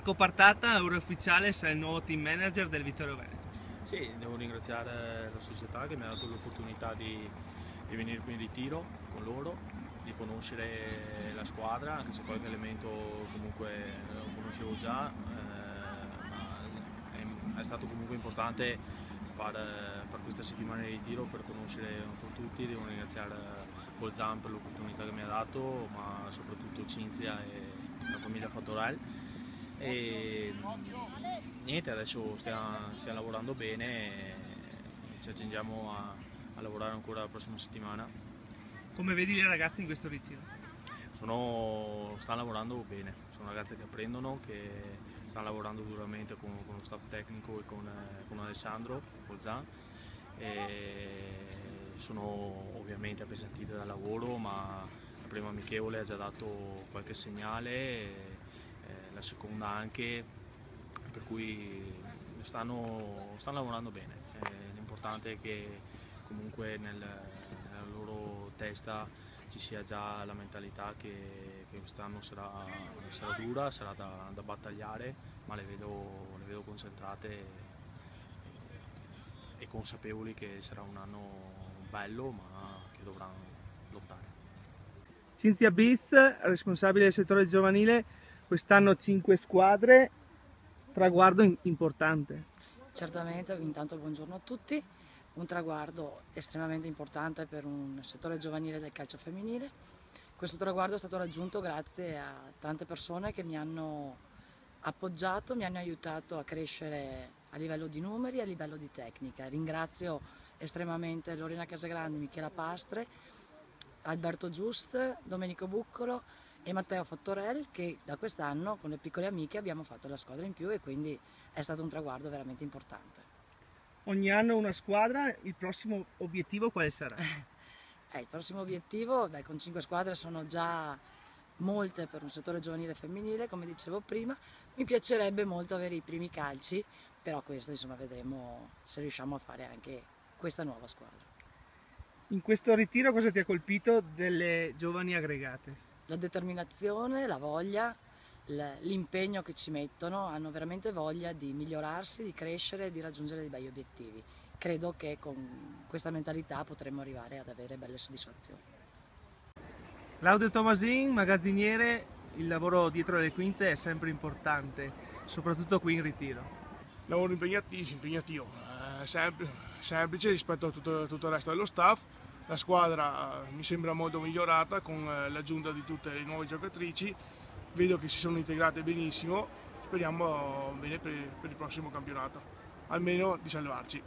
Marco Partata, ora ufficiale, sei il nuovo team manager del Vittorio Veneto. Sì, devo ringraziare la società che mi ha dato l'opportunità di venire qui in ritiro con loro, di conoscere la squadra, anche se qualche elemento comunque lo conoscevo già, ma è stato comunque importante far questa settimana di ritiro per conoscere un po' tutti. Devo ringraziare Bolzan per l'opportunità che mi ha dato, ma soprattutto Cinzia e la famiglia Fattorel. E niente, adesso stiamo lavorando bene e ci accingiamo a lavorare ancora la prossima settimana. Come vedi le ragazze in questo ritiro? Stanno lavorando bene, sono ragazze che apprendono, che stanno lavorando duramente con lo staff tecnico e con Alessandro Bolzan. Sono ovviamente appesantite dal lavoro, ma la prima amichevole ha già dato qualche segnale, la seconda anche, per cui stanno lavorando bene. L'importante è che comunque nella loro testa ci sia già la mentalità che quest'anno sarà dura, sarà da battagliare, ma le vedo concentrate e consapevoli che sarà un anno bello, ma che dovranno lottare. Cinzia Biz, responsabile del settore giovanile, quest'anno 5 squadre, traguardo importante. Certamente, intanto buongiorno a tutti, un traguardo estremamente importante per un settore giovanile del calcio femminile. Questo traguardo è stato raggiunto grazie a tante persone che mi hanno appoggiato, mi hanno aiutato a crescere a livello di numeri e a livello di tecnica. Ringrazio estremamente Lorena Casagrande, Michela Pastre, Alberto Giust, Domenico Buccolo e Matteo Fattorel, che da quest'anno con le piccole amiche abbiamo fatto la squadra in più e quindi è stato un traguardo veramente importante. Ogni anno una squadra, il prossimo obiettivo quale sarà? Il prossimo obiettivo, con 5 squadre sono già molte per un settore giovanile femminile, come dicevo prima. Mi piacerebbe molto avere i primi calci, però questo insomma vedremo se riusciamo a fare anche questa nuova squadra. In questo ritiro cosa ti ha colpito delle giovani aggregate? La determinazione, la voglia, l'impegno che ci mettono, hanno veramente voglia di migliorarsi, di crescere e di raggiungere dei bei obiettivi. Credo che con questa mentalità potremo arrivare ad avere belle soddisfazioni. Claudio Tomasin, magazziniere, il lavoro dietro le quinte è sempre importante, soprattutto qui in ritiro. Lavoro impegnativo, semplice rispetto a tutto il resto dello staff. La squadra mi sembra molto migliorata con l'aggiunta di tutte le nuove giocatrici, vedo che si sono integrate benissimo, speriamo bene per il prossimo campionato, almeno di salvarci.